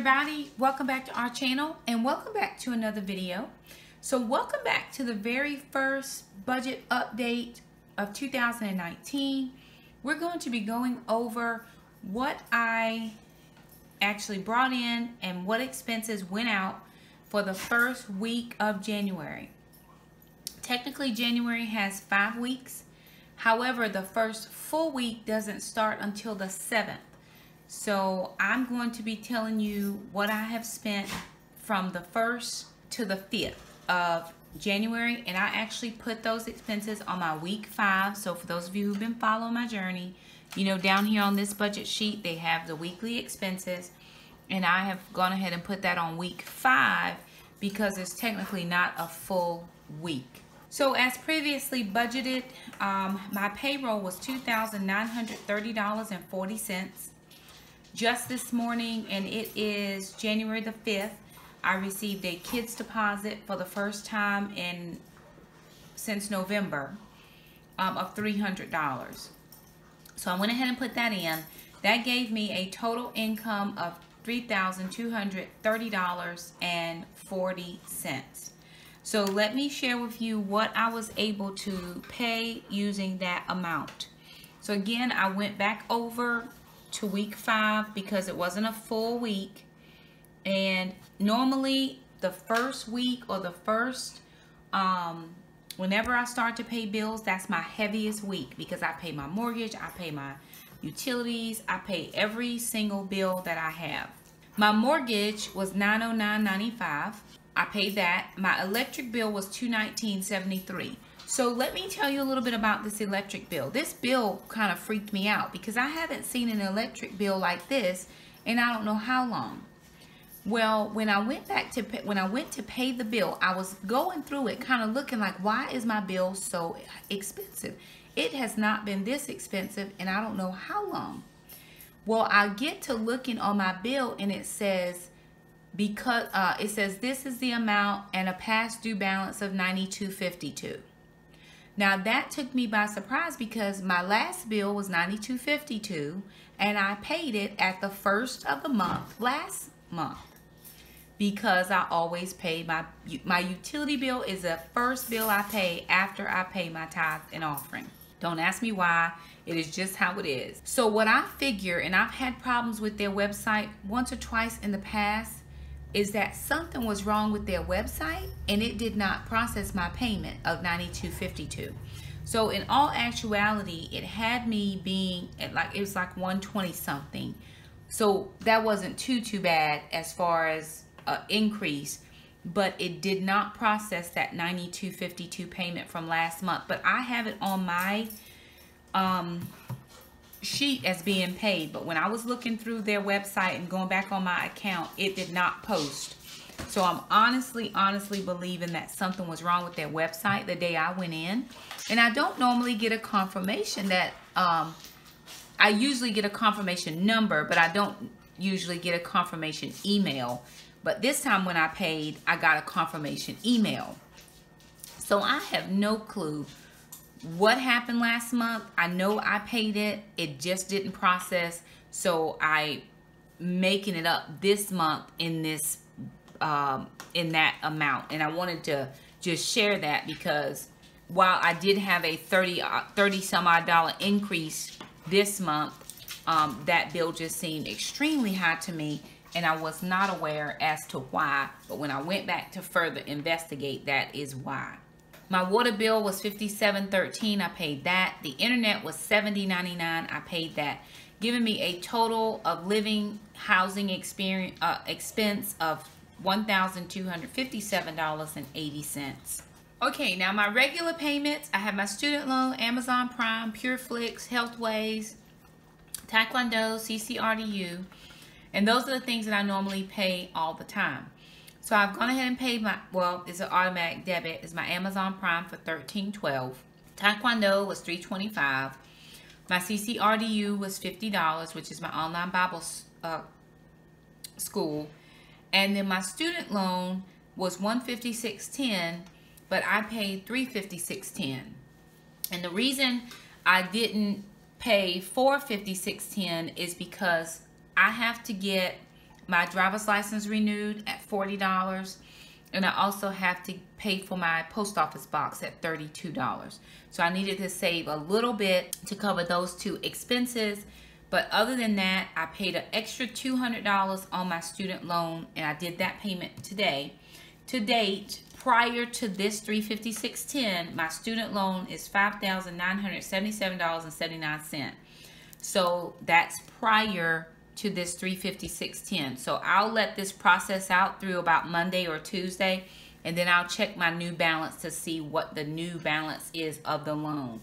everybody, welcome back to our channel and welcome back to another video. So welcome back to the very first budget update of 2019. We're going to be going over what I actually brought in and what expenses went out for the first week of January. Technically January has 5 weeks. However, the first full week doesn't start until the 7th. So I'm going to be telling you what I have spent from the 1st to the 5th of January, and I actually put those expenses on my week 5. So for those of you who've been following my journey, you know, down here on this budget sheet they have the weekly expenses, and I have gone ahead and put that on week 5 because it's technically not a full week. So as previously budgeted, my payroll was $2,930.40. Just this morning, and it is January the 5th, I received a kids deposit for the first time since November of $300. So I went ahead and put that in. That gave me a total income of $3,230.40. So let me share with you what I was able to pay using that amount. So again, I went back over to week 5 because it wasn't a full week, and normally the first week or the first whenever I start to pay bills, that's my heaviest week because I pay my mortgage, I pay my utilities, I pay every single bill that I have. My mortgage was $909.95. I paid that. My electric bill was $219.73. So let me tell you a little bit about this electric bill. This bill kind of freaked me out because I haven't seen an electric bill like this and I don't know how long. Well, when I went to pay the bill, I was going through it kind of looking like, why is my bill so expensive? It has not been this expensive and I don't know how long. Well, I get to looking on my bill and it says, this is the amount and a past due balance of $92.52. Now that took me by surprise because my last bill was $92.52 and I paid it at the first of the month last month because I always pay my utility bill is the first bill I pay after I pay my tithe and offering. Don't ask me why, it is just how it is. So what I figure, and I've had problems with their website once or twice in the past, is that something was wrong with their website and it did not process my payment of $92.52. So in all actuality, it had me being at it was like 120 something. So that wasn't too bad as far as increase, but it did not process that $92.52 payment from last month. But I have it on my sheet as being paid, but when I was looking through their website and going back on my account, it did not post. So I'm honestly believing that something was wrong with their website the day I went in. And I don't normally get a confirmation that I usually get a confirmation number, but I don't usually get a confirmation email. But this time when I paid, I got a confirmation email. So I have no clue what happened last month. I know I paid it, it just didn't process, so I making it up this month in this in that amount. And I wanted to just share that because while I did have a 30 some odd dollar increase this month, that bill just seemed extremely high to me and I was not aware as to why. But when I went back to further investigate, that is why. My water bill was $57.13. I paid that. The internet was $70.99. I paid that, giving me a total of living housing expense of $1,257.80. Okay, now my regular payments, I have my student loan, Amazon Prime, PureFlix, Healthways, Taekwondo, CCRDU, and those are the things that I normally pay all the time. So I've gone ahead and paid my, well, it's an automatic debit. It's my Amazon Prime for $13.12. Taekwondo was $3.25. My CCRDU was $50, which is my online Bible school. And then my student loan was $156.10, but I paid $356.10. And the reason I didn't pay $456.10 is because I have to get my driver's license renewed at $40. And I also have to pay for my post office box at $32. So I needed to save a little bit to cover those two expenses. But other than that, I paid an extra $200 on my student loan, and I did that payment today. To date, prior to this $356.10, my student loan is $5,977.79. So that's prior to this $356.10. So I'll let this process out through about Monday or Tuesday, and then I'll check my new balance to see what the new balance is of the loan.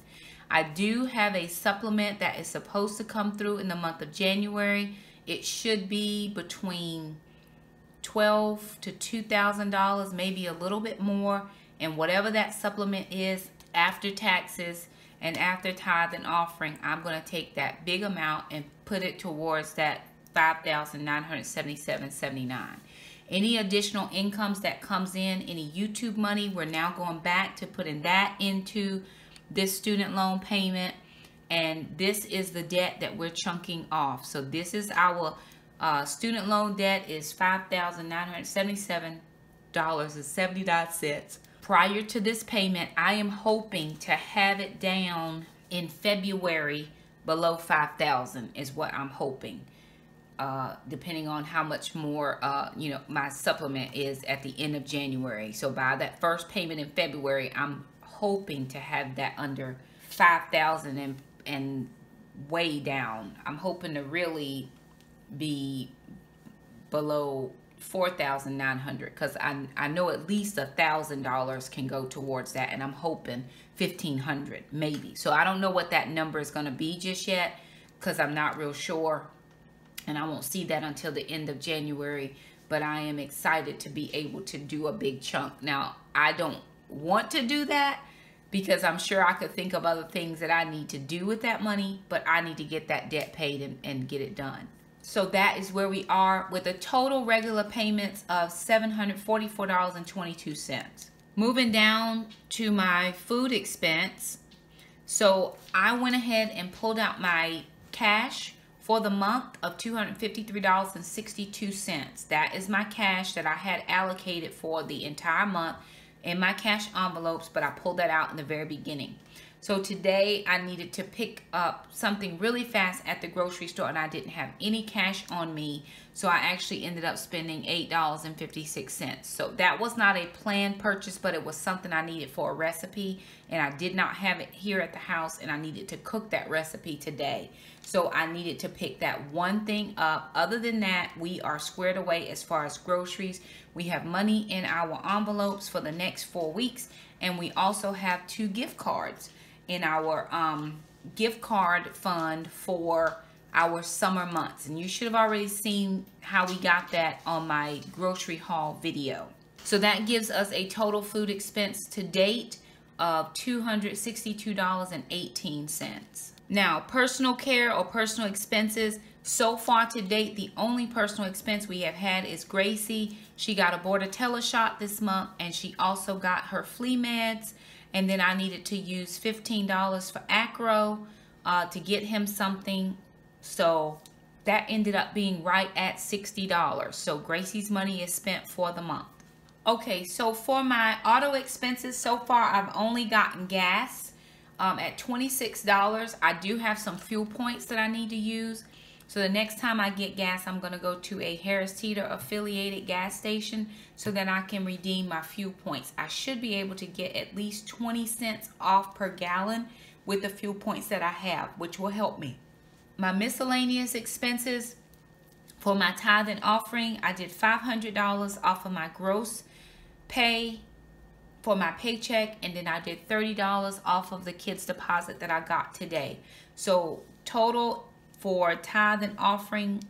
I do have a supplement that is supposed to come through in the month of January. It should be between $1,200 to $2,000, maybe a little bit more. And whatever that supplement is after taxes and after tithe and offering, I'm going to take that big amount and put it towards that $5,977.79. Any additional incomes that comes in, any YouTube money, we're now going back to putting that into this student loan payment. And this is the debt that we're chunking off. So this is our student loan debt is $5,977.79. Prior to this payment, I am hoping to have it down in February below $5,000 is what I'm hoping. Depending on how much more, my supplement is at the end of January. So by that first payment in February, I'm hoping to have that under $5,000 and way down. I'm hoping to really be below $4,900 because I know at least $1,000 can go towards that, and I'm hoping $1,500 maybe. So I don't know what that number is going to be just yet because I'm not real sure, and I won't see that until the end of January. But I am excited to be able to do a big chunk. Now, I don't want to do that because I'm sure I could think of other things that I need to do with that money, but I need to get that debt paid and get it done. So that is where we are with a total regular payments of $744.22. Moving down to my food expense. So I went ahead and pulled out my cash for the month of $253.62. That is my cash that I had allocated for the entire month in my cash envelopes, but I pulled that out in the very beginning. So today I needed to pick up something really fast at the grocery store, and I didn't have any cash on me. So I actually ended up spending $8.56. So that was not a planned purchase, but it was something I needed for a recipe, and I did not have it here at the house, and I needed to cook that recipe today. So I needed to pick that one thing up. Other than that, we are squared away as far as groceries. We have money in our envelopes for the next 4 weeks, and we also have 2 gift cards in our gift card fund for our summer months. And you should have already seen how we got that on my grocery haul video. So that gives us a total food expense to date of $262.18. Now, personal care or personal expenses. So far to date, the only personal expense we have had is Gracie. She got a Bordetella shot this month, and she also got her flea meds. And then I needed to use $15 for Acro to get him something. So that ended up being right at $60. So Gracie's money is spent for the month. Okay, so for my auto expenses, so far I've only gotten gas at $26. I do have some fuel points that I need to use. So the next time I get gas, I'm going to go to a Harris Teeter affiliated gas station so that I can redeem my fuel points. I should be able to get at least 20 cents off per gallon with the fuel points that I have, which will help me. My miscellaneous expenses for my tithe and offering, I did $500 off of my gross pay for my paycheck, and then I did $30 off of the kids' deposit that I got today. So total for tithe and offering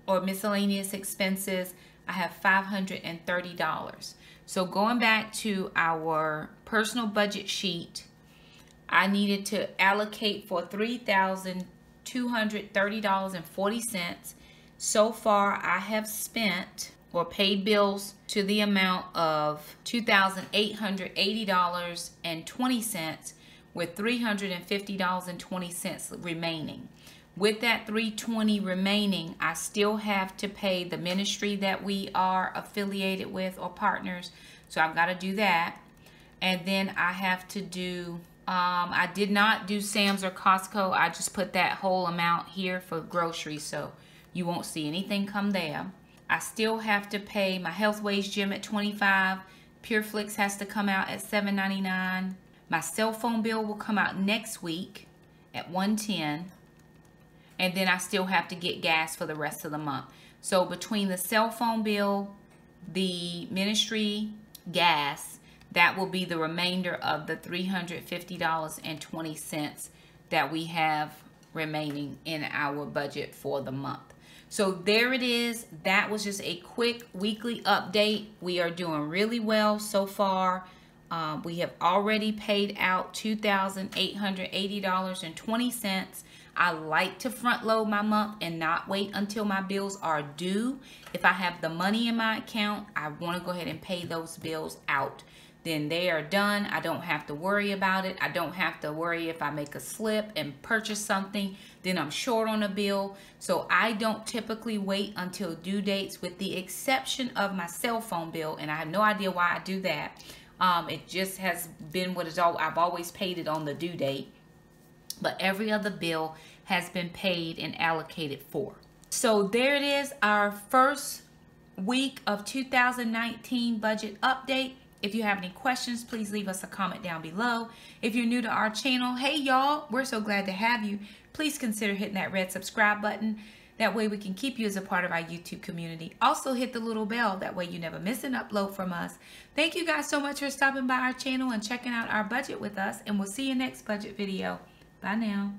or miscellaneous expenses, I have $530. So going back to our personal budget sheet, I needed to allocate for $3,230.40. So far, I have spent or paid bills to the amount of $2,880.20 with $350.20 remaining. With that $320 remaining, I still have to pay the ministry that we are affiliated with or partners. So I've got to do that. And then I have to do, I did not do Sam's or Costco. I just put that whole amount here for groceries, so you won't see anything come there. I still have to pay my Health Wage Gym at $25. PureFlix has to come out at $7.99. My cell phone bill will come out next week at $110. And then I still have to get gas for the rest of the month. So between the cell phone bill, the ministry, gas, that will be the remainder of the $350.20 that we have remaining in our budget for the month. So there it is. That was just a quick weekly update. We are doing really well so far. We have already paid out $2,880.20. I like to front load my month and not wait until my bills are due. If I have the money in my account, I want to go ahead and pay those bills out. Then they are done. I don't have to worry about it. I don't have to worry if I make a slip and purchase something, then I'm short on a bill. So I don't typically wait until due dates, with the exception of my cell phone bill, and I have no idea why I do that. It just has been what it's all. I've always paid it on the due date. But every other bill has been paid and allocated for. So there it is, our first week of 2019 budget update. If you have any questions, please leave us a comment down below. If you're new to our channel, hey y'all, we're so glad to have you. Please consider hitting that red subscribe button. That way we can keep you as a part of our YouTube community. Also hit the little bell. That way you never miss an upload from us. Thank you guys so much for stopping by our channel and checking out our budget with us. And we'll see you next budget video. Bye now.